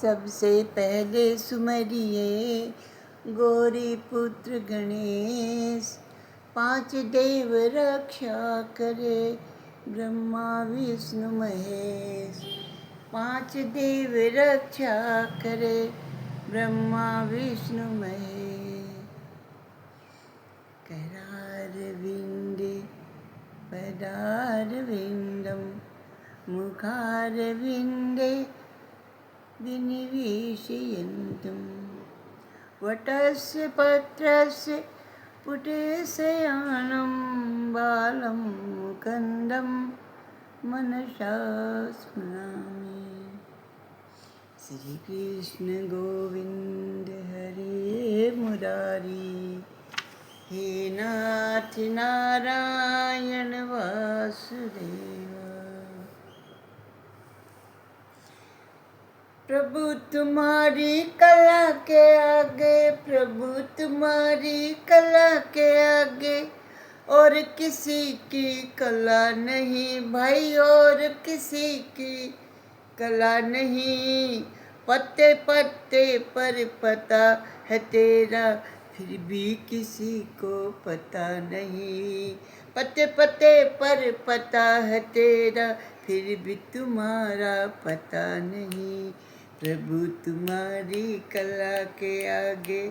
सबसे पहले सुमरिए गौरी पुत्र गणेश। 5 देव रक्षा करे ब्रह्मा विष्णु महेश। 5 देव रक्षा करे ब्रह्मा विष्णु महेश। करारविन्दे पदारविन्दं मुखारविन्दे विनिवेशयन्तं। वटस्य पत्रस्य पुटेशयानं बालं मुकुन्दं मनसा स्मरामि। श्री कृष्ण गोविंद हरे मुरारी, हे नाथ नारायण वासुदेव। प्रभु तुम्हारी कला के आगे, प्रभु तुम्हारी कला के आगे और किसी की कला नहीं भाई, और किसी की कला नहीं। पत्ते पत्ते पर पता है तेरा, फिर भी किसी को पता नहीं। पत्ते पत्ते पर पता है तेरा, फिर भी तुम्हारा पता नहीं। प्रभु तुम्हारी कला के आगे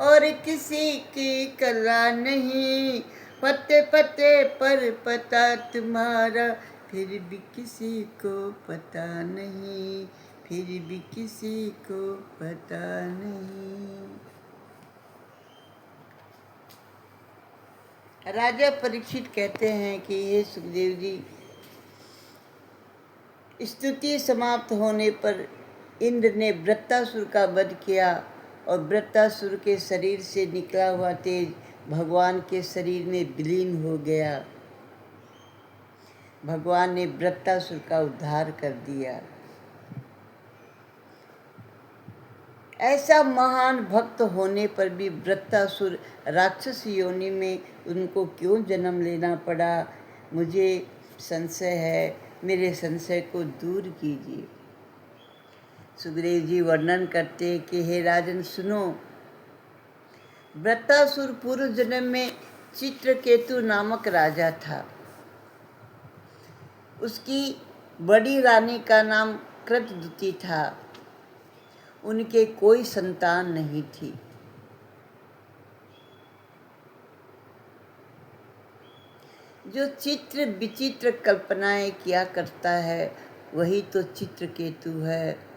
और किसी की कला नहीं। पत्ते पत्ते पर पता तुम्हारा, फिर भी किसी को पता नहीं, फिर भी किसी को पता नहीं। राजा परीक्षित कहते हैं कि हे सुखदेव जी, स्तुति समाप्त होने पर इंद्र ने वृत्तासुर का वध किया और वृत्तासुर के शरीर से निकला हुआ तेज भगवान के शरीर में विलीन हो गया। भगवान ने वृत्तासुर का उद्धार कर दिया। ऐसा महान भक्त होने पर भी वृत्तासुर राक्षस योनि में उनको क्यों जन्म लेना पड़ा? मुझे संशय है, मेरे संशय को दूर कीजिए। सुखदेव जी वर्णन करते कि हे राजन सुनो, वृत्तासुर पूर्व जन्म में चित्रकेतु नामक राजा था। उसकी बड़ी रानी का नाम कृतदुति था। उनके कोई संतान नहीं थी। जो चित्र विचित्र कल्पनाएं किया करता है वही तो चित्रकेतु है।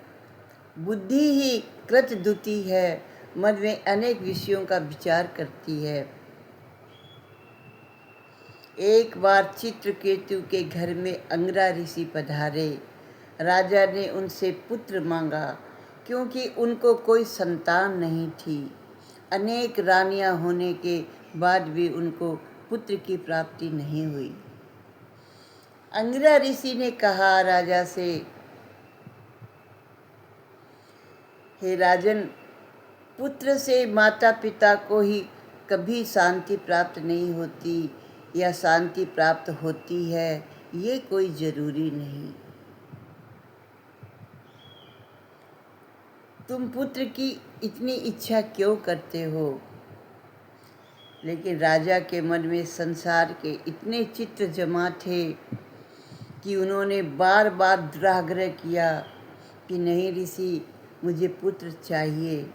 बुद्धि ही कृतदुति है, मन में अनेक विषयों का विचार करती है। एक बार चित्रकेतु के घर में अंगरा ऋषि पधारे। राजा ने उनसे पुत्र मांगा क्योंकि उनको कोई संतान नहीं थी। अनेक रानियां होने के बाद भी उनको पुत्र की प्राप्ति नहीं हुई। अंगरा ऋषि ने कहा राजा से, हे राजन, पुत्र से माता पिता को ही कभी शांति प्राप्त नहीं होती, या शांति प्राप्त होती है ये कोई जरूरी नहीं। तुम पुत्र की इतनी इच्छा क्यों करते हो? लेकिन राजा के मन में संसार के इतने चित्र जमा थे कि उन्होंने बार बार दुराग्रह किया कि नहीं ऋषि, मुझे पुत्र चाहिए।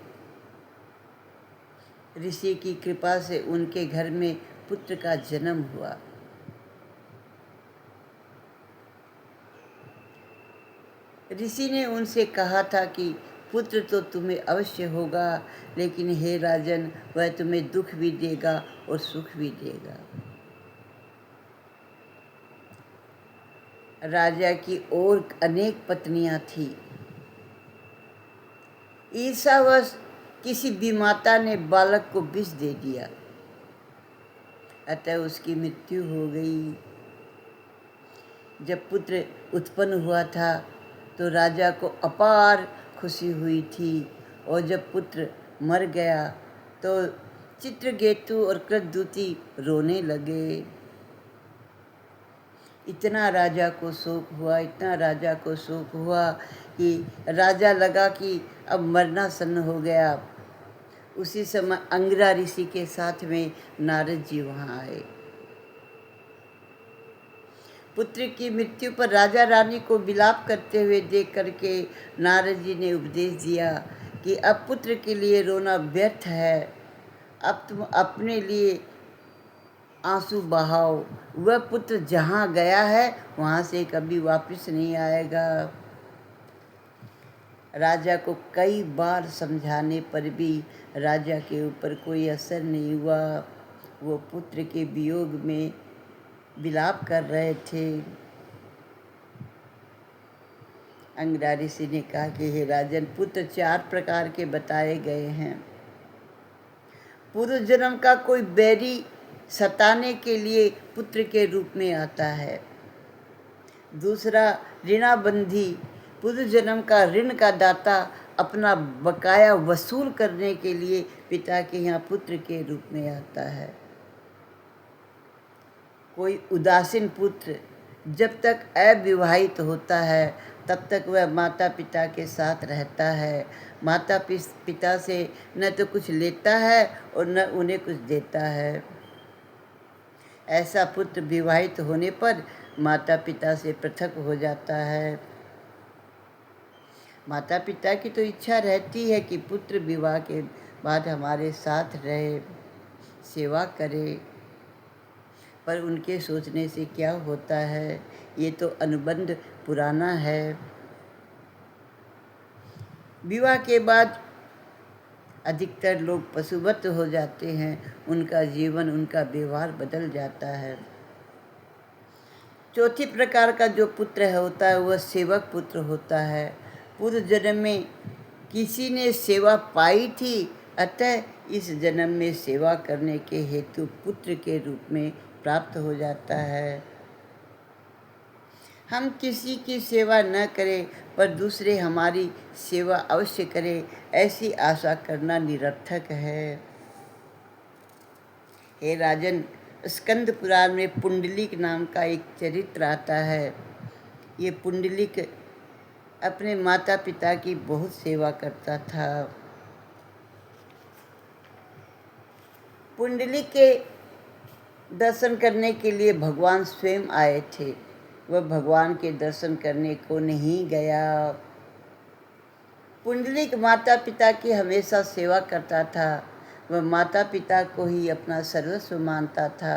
ऋषि की कृपा से उनके घर में पुत्र का जन्म हुआ। ऋषि ने उनसे कहा था कि पुत्र तो तुम्हें अवश्य होगा, लेकिन हे राजन, वह तुम्हें दुख भी देगा और सुख भी देगा। राजा की और अनेक पत्नियां थी। ईर्ष्यावश किसी विमाता ने बालक को विष दे दिया, अतः उसकी मृत्यु हो गई। जब पुत्र उत्पन्न हुआ था तो राजा को अपार खुशी हुई थी, और जब पुत्र मर गया तो चित्रकेतु और कृतदुति रोने लगे। इतना राजा को शोक हुआ, इतना राजा को शोक हुआ कि राजा लगा कि अब मरना सन्न हो गया। उसी समय अंगिरा ऋषि के साथ में नारद जी वहाँ आए। पुत्र की मृत्यु पर राजा रानी को विलाप करते हुए देख करके नारद जी ने उपदेश दिया कि अब पुत्र के लिए रोना व्यर्थ है, अब तुम अपने लिए आंसू बहाओ। वह पुत्र जहाँ गया है वहाँ से कभी वापस नहीं आएगा। राजा को कई बार समझाने पर भी राजा के ऊपर कोई असर नहीं हुआ। वो पुत्र के वियोग में विलाप कर रहे थे। अंगिरा ऋषि ने कहा कि हे राजन, पुत्र 4 प्रकार के बताए गए हैं। पूर्व जन्म का कोई बैरी सताने के लिए पुत्र के रूप में आता है। दूसरा, ऋणाबंधी, पूर्व जन्म का ऋण का दाता अपना बकाया वसूल करने के लिए पिता के यहाँ पुत्र के रूप में आता है। कोई उदासीन पुत्र जब तक अविवाहित होता है तब तक वह माता पिता के साथ रहता है। माता पिता से न तो कुछ लेता है और न उन्हें कुछ देता है। ऐसा पुत्र विवाहित होने पर माता पिता से पृथक हो जाता है। माता पिता की तो इच्छा रहती है कि पुत्र विवाह के बाद हमारे साथ रहे, सेवा करे, पर उनके सोचने से क्या होता है, ये तो अनुबंध पुराना है। विवाह के बाद अधिकतर लोग पशुवत हो जाते हैं, उनका जीवन, उनका व्यवहार बदल जाता है। चौथी प्रकार का जो पुत्र होता है वह सेवक पुत्र होता है। पूर्व जन्म में किसी ने सेवा पाई थी, अतः इस जन्म में सेवा करने के हेतु पुत्र के रूप में प्राप्त हो जाता है। हम किसी की सेवा न करें पर दूसरे हमारी सेवा अवश्य करें, ऐसी आशा करना निरर्थक है। हे राजन, स्कंद पुराण में पुंडलिक नाम का एक चरित्र आता है। ये पुंडलिक अपने माता पिता की बहुत सेवा करता था। पुंडलिक के दर्शन करने के लिए भगवान स्वयं आए थे। वह भगवान के दर्शन करने को नहीं गया। पुंडलिक माता पिता की हमेशा सेवा करता था। वह माता पिता को ही अपना सर्वस्व मानता था।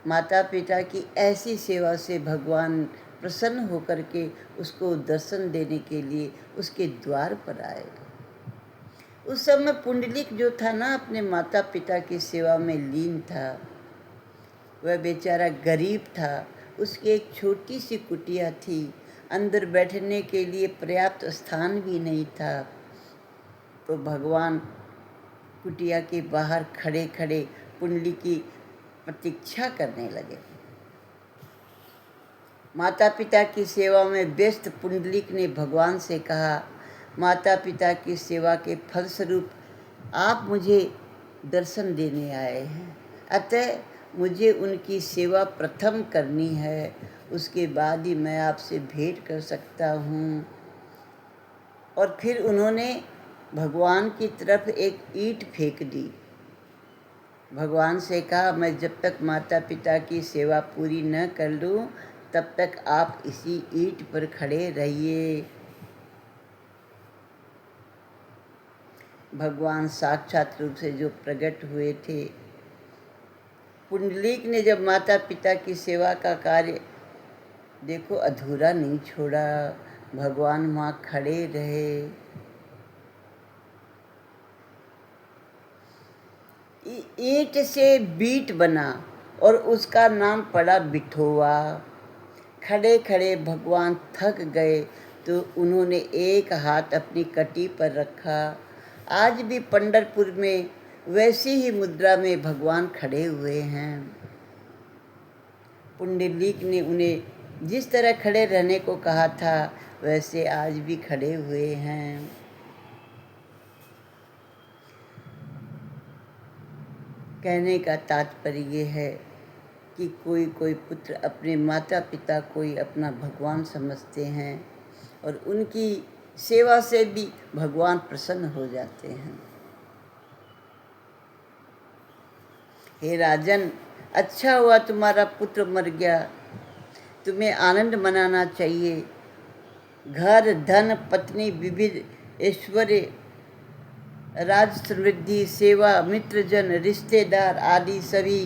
माता पिता की ऐसी सेवा से भगवान प्रसन्न होकर के उसको दर्शन देने के लिए उसके द्वार पर आए। उस समय पुंडलिक जो था ना, अपने माता पिता की सेवा में लीन था। वह बेचारा गरीब था। उसकी एक छोटी सी कुटिया थी, अंदर बैठने के लिए पर्याप्त स्थान भी नहीं था। तो भगवान कुटिया के बाहर खड़े खड़े पुंडलिक की प्रतीक्षा करने लगे। माता पिता की सेवा में व्यस्त पुंडलिक ने भगवान से कहा, माता पिता की सेवा के फलस्वरूप आप मुझे दर्शन देने आए हैं, अतः मुझे उनकी सेवा प्रथम करनी है, उसके बाद ही मैं आपसे भेंट कर सकता हूँ। और फिर उन्होंने भगवान की तरफ एक ईंट फेंक दी। भगवान से कहा, मैं जब तक माता पिता की सेवा पूरी न कर लूँ तब तक आप इसी ईंट पर खड़े रहिए। भगवान साक्षात रूप से जो प्रकट हुए थे, पुंडलिक ने जब माता पिता की सेवा का कार्य देखो अधूरा नहीं छोड़ा, भगवान वहाँ खड़े रहे। ईंट से बीट बना और उसका नाम पड़ा बिठोवा। खड़े खड़े भगवान थक गए तो उन्होंने एक हाथ अपनी कटी पर रखा। आज भी पंढरपुर में वैसी ही मुद्रा में भगवान खड़े हुए हैं। पुंडलिक ने उन्हें जिस तरह खड़े रहने को कहा था वैसे आज भी खड़े हुए हैं। कहने का तात्पर्य ये है कि कोई कोई पुत्र अपने माता पिता को ही अपना भगवान समझते हैं और उनकी सेवा से भी भगवान प्रसन्न हो जाते हैं। हे राजन, अच्छा हुआ तुम्हारा पुत्र मर गया, तुम्हें आनंद मनाना चाहिए। घर, धन, पत्नी, विविध ऐश्वर्य, राज समृद्धि, सेवा, मित्रजन, रिश्तेदार आदि सभी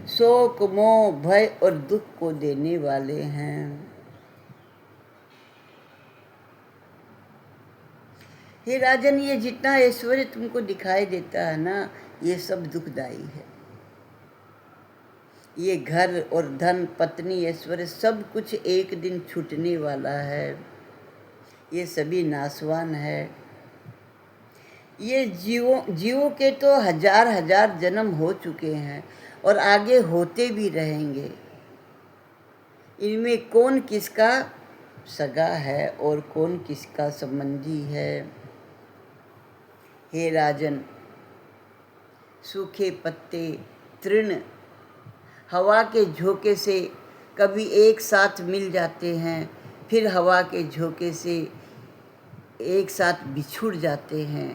शोक, मोह, भय और दुख को देने वाले हैं। हे राजन, ये जितना ऐश्वर्य तुमको दिखाई देता है ना, ये सब दुखदाई है। ये घर और धन, पत्नी, ऐश्वर्य सब कुछ एक दिन छूटने वाला है। ये सभी नाशवान है। ये जीवों के तो हजार हजार जन्म हो चुके हैं और आगे होते भी रहेंगे। इनमें कौन किसका सगा है और कौन किसका संबंधी है। हे राजन, सूखे पत्ते, तृण हवा के झोंके से कभी एक साथ मिल जाते हैं, फिर हवा के झोंके से एक साथ बिछुड़ जाते हैं।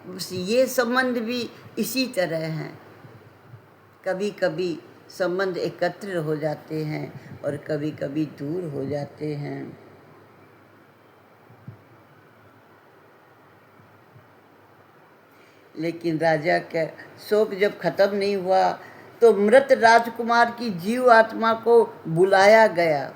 बस ये संबंध भी इसी तरह हैं। कभी कभी संबंध एकत्र हो जाते हैं और कभी कभी दूर हो जाते हैं। लेकिन राजा का शोक जब खत्म नहीं हुआ तो मृत राजकुमार की जीव आत्मा को बुलाया गया।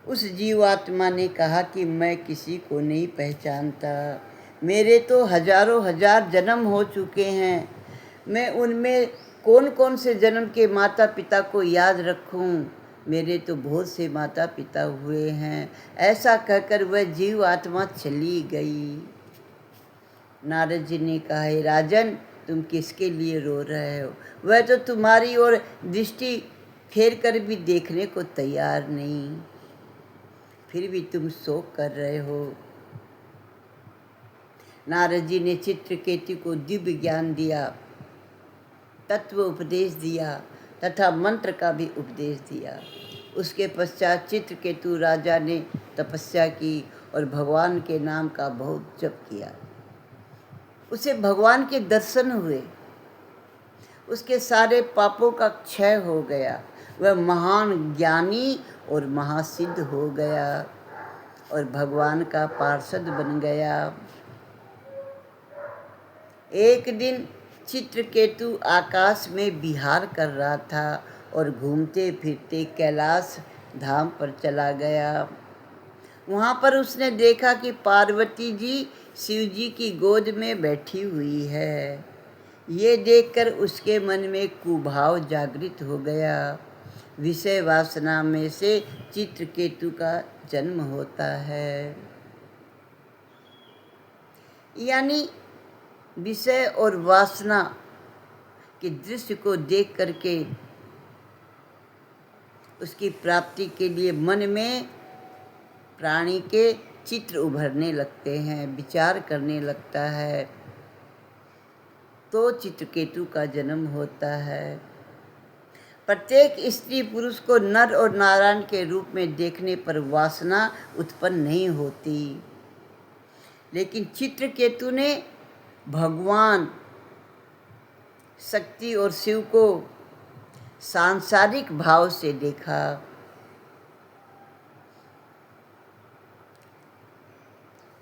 उस जीवात्मा ने कहा कि मैं किसी को नहीं पहचानता, मेरे तो हजारों हजार जन्म हो चुके हैं, मैं उनमें कौन कौन से जन्म के माता पिता को याद रखूं, मेरे तो बहुत से माता पिता हुए हैं। ऐसा कहकर वह जीव आत्मा चली गई। नारद जी ने कहा, हे राजन, तुम किसके लिए रो रहे हो? वह तो तुम्हारी ओर दृष्टि फेर कर भी देखने को तैयार नहीं, फिर भी तुम शोक कर रहे हो। नारद जी ने चित्रकेतु को दिव्य ज्ञान दिया, तत्व उपदेश दिया तथा मंत्र का भी उपदेश दिया। उसके पश्चात चित्रकेतु राजा ने तपस्या की और भगवान के नाम का बहुत जप किया। उसे भगवान के दर्शन हुए, उसके सारे पापों का क्षय हो गया, वह महान ज्ञानी और महासिद्ध हो गया और भगवान का पार्षद बन गया। एक दिन चित्रकेतु आकाश में विहार कर रहा था और घूमते फिरते कैलाश धाम पर चला गया। वहाँ पर उसने देखा कि पार्वती जी शिव जी की गोद में बैठी हुई है। ये देखकर उसके मन में कुभाव जागृत हो गया। विषय वासना में से चित्रकेतु का जन्म होता है। यानी विषय और वासना के दृश्य को देख करके उसकी प्राप्ति के लिए मन में प्राणी के चित्र उभरने लगते हैं, विचार करने लगता है, तो चित्रकेतु का जन्म होता है। प्रत्येक स्त्री पुरुष को नर और नारायण के रूप में देखने पर वासना उत्पन्न नहीं होती, लेकिन चित्रकेतु ने भगवान, शक्ति और शिव को सांसारिक भाव से देखा।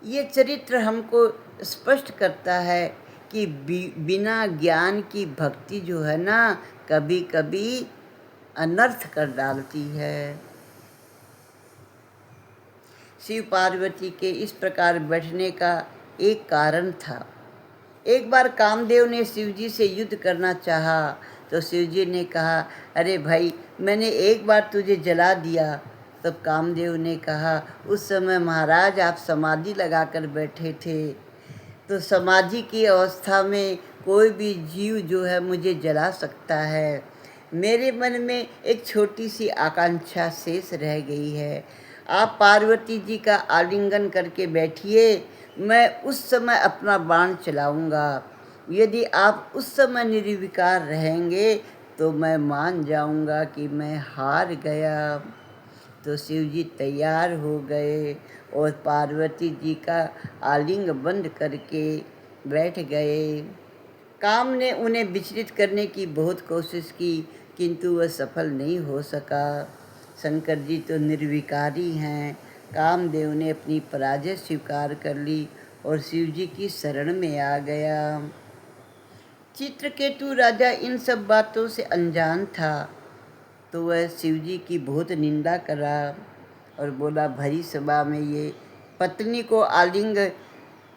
ये चरित्र हमको स्पष्ट करता है कि बिना ज्ञान की भक्ति जो है ना, कभी कभी अनर्थ कर डालती है। शिव पार्वती के इस प्रकार बैठने का एक कारण था। एक बार कामदेव ने शिवजी से युद्ध करना चाहा तो शिवजी ने कहा, अरे भाई, मैंने एक बार तुझे जला दिया। तब कामदेव ने कहा, उस समय महाराज आप समाधि लगाकर बैठे थे, तो समाधि की अवस्था में कोई भी जीव जो है मुझे जला सकता है। मेरे मन में एक छोटी सी आकांक्षा शेष रह गई है। आप पार्वती जी का आलिंगन करके बैठिए, मैं उस समय अपना बाण चलाऊंगा। यदि आप उस समय निर्विकार रहेंगे तो मैं मान जाऊंगा कि मैं हार गया। तो शिव जी तैयार हो गए और पार्वती जी का आलिंग बंद करके बैठ गए। काम ने उन्हें विचलित करने की बहुत कोशिश की, किंतु वह सफल नहीं हो सका। शंकर जी तो निर्विकारी हैं। कामदेव ने अपनी पराजय स्वीकार कर ली और शिव जी की शरण में आ गया। चित्रकेतु राजा इन सब बातों से अनजान था, तो वह शिव जी की बहुत निंदा करा और बोला, भरी सभा में ये पत्नी को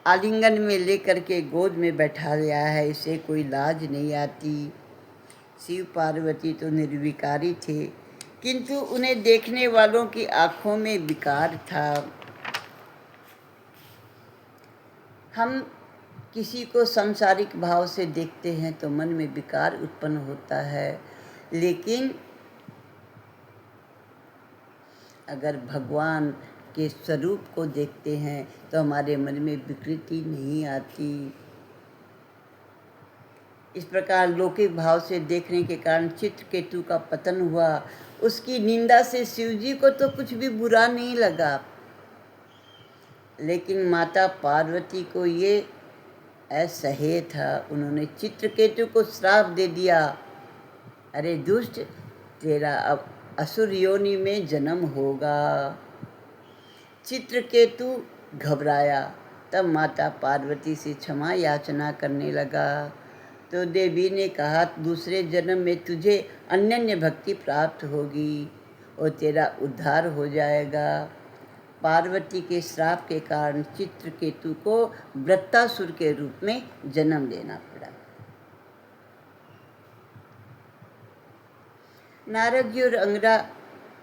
आलिंगन में लेकर के गोद में बैठा लिया है, इसे कोई लाज नहीं आती। शिव पार्वती तो निर्विकारी थे, किंतु उन्हें देखने वालों की आंखों में विकार था। हम किसी को सांसारिक भाव से देखते हैं तो मन में विकार उत्पन्न होता है, लेकिन अगर भगवान के स्वरूप को देखते हैं तो हमारे मन में विकृति नहीं आती। इस प्रकार लौकिक भाव से देखने के कारण चित्रकेतु का पतन हुआ। उसकी निंदा से शिव जी को तो कुछ भी बुरा नहीं लगा, लेकिन माता पार्वती को ये असह्य था। उन्होंने चित्रकेतु को श्राप दे दिया, अरे दुष्ट, तेरा अब असुर योनि में जन्म होगा। चित्रकेतु घबराया, तब माता पार्वती से क्षमा याचना करने लगा। तो देवी ने कहा, दूसरे जन्म में तुझे अनन्य भक्ति प्राप्त होगी और तेरा उद्धार हो जाएगा। पार्वती के श्राप के कारण चित्रकेतु को वृत्तासुर के रूप में जन्म लेना पड़ा। नारद जी और अंगरा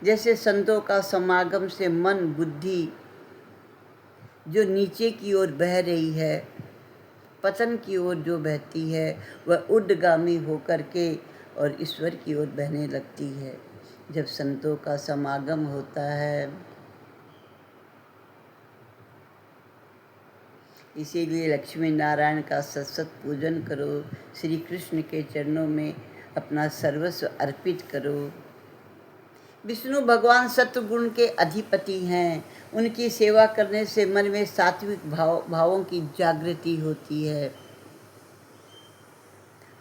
जैसे संतों का समागम से मन बुद्धि जो नीचे की ओर बह रही है, पतन की ओर जो बहती है, वह ऊर्ध्वगामी होकर के और ईश्वर की ओर बहने लगती है जब संतों का समागम होता है। इसीलिए लक्ष्मी नारायण का सतसत पूजन करो, श्री कृष्ण के चरणों में अपना सर्वस्व अर्पित करो। विष्णु भगवान सत्वगुण के अधिपति हैं। उनकी सेवा करने से मन में सात्विक भावों की जागृति होती है।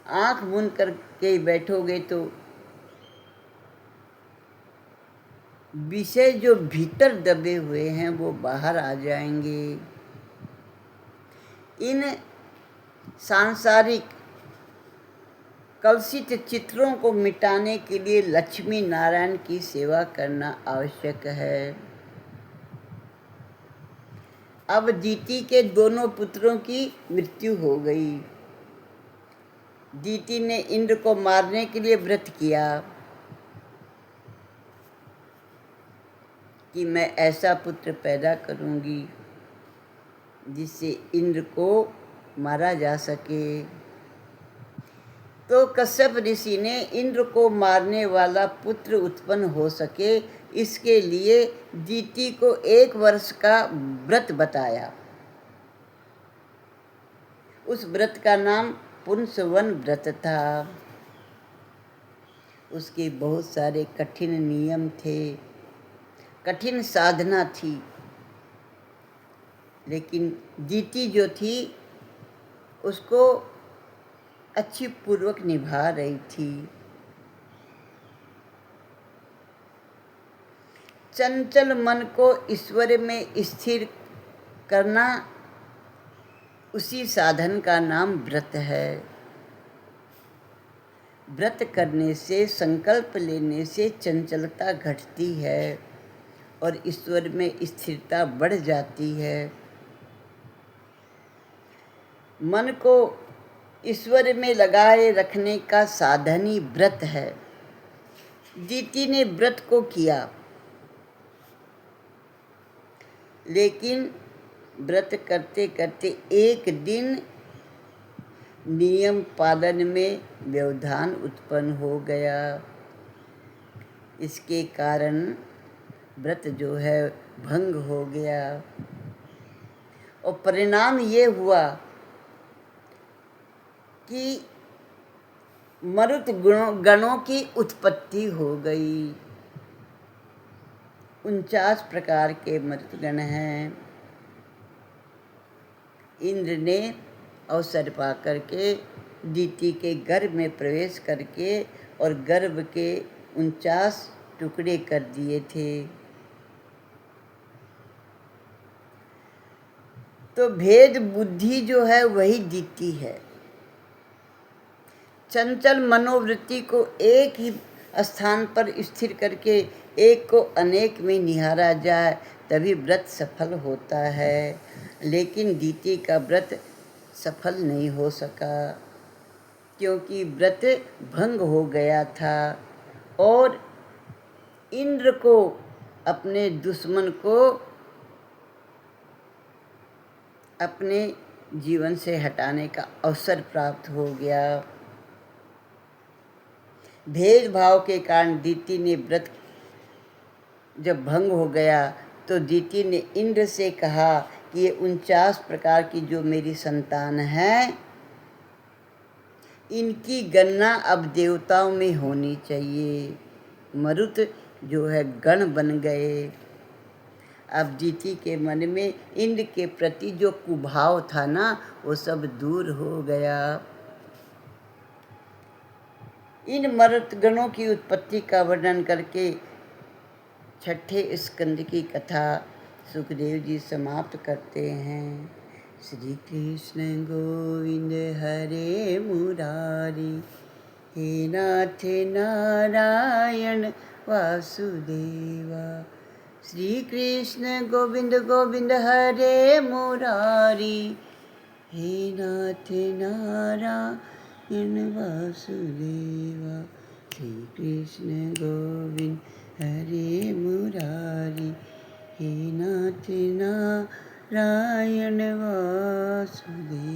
आंख मूंद करके बैठोगे तो विषय जो भीतर दबे हुए हैं वो बाहर आ जाएंगे। इन सांसारिक कलुषित चित्रों को मिटाने के लिए लक्ष्मी नारायण की सेवा करना आवश्यक है। अब दीति के दोनों पुत्रों की मृत्यु हो गई। दीति ने इंद्र को मारने के लिए व्रत किया कि मैं ऐसा पुत्र पैदा करूंगी जिससे इंद्र को मारा जा सके। तो कश्यप ऋषि ने इंद्र को मारने वाला पुत्र उत्पन्न हो सके, इसके लिए दीति को 1 वर्ष का व्रत बताया। उस व्रत का नाम पुंसवन व्रत था। उसके बहुत सारे कठिन नियम थे, कठिन साधना थी, लेकिन दीति जो थी उसको अच्छी पूर्वक निभा रही थी। चंचल मन को ईश्वर में स्थिर करना, उसी साधन का नाम व्रत है। व्रत करने से, संकल्प लेने से चंचलता घटती है और ईश्वर में स्थिरता बढ़ जाती है। मन को ईश्वर में लगाए रखने का साधन ही व्रत है। दीति ने व्रत को किया, लेकिन व्रत करते करते एक दिन नियम पालन में व्यवधान उत्पन्न हो गया। इसके कारण व्रत जो है भंग हो गया और परिणाम ये हुआ कि मरुत गणों की उत्पत्ति हो गई। 49 प्रकार के मरुतगण हैं। इंद्र ने अवसर पा करके दीति के गर्भ में प्रवेश करके और गर्भ के 49 टुकड़े कर दिए थे। तो भेद बुद्धि जो है वही दीति है। चंचल मनोवृत्ति को एक ही स्थान पर स्थिर करके एक को अनेक में निहारा जाए तभी व्रत सफल होता है। लेकिन दीति का व्रत सफल नहीं हो सका क्योंकि व्रत भंग हो गया था और इंद्र को अपने दुश्मन को अपने जीवन से हटाने का अवसर प्राप्त हो गया। भेदभाव के कारण दीति ने व्रत जब भंग हो गया तो दीति ने इंद्र से कहा कि ये 49 प्रकार की जो मेरी संतान है इनकी गणना अब देवताओं में होनी चाहिए। मरुत जो है गण बन गए। अब दीति के मन में इंद्र के प्रति जो कुभाव था ना वो सब दूर हो गया। इन मरुतगणों की उत्पत्ति का वर्णन करके छठे स्कंद की कथा सुखदेव जी समाप्त करते हैं। श्री कृष्ण गोविंद हरे मुरारी, हे नाथ नारायण वासुदेवा। श्री कृष्ण गोविंद गोविंद हरे मुरारी, हे नाथ नारायण वासुदेवा। श्री कृष्ण गोविंद हरे मुरारी, हे नाथ नारायण वासुदेवा।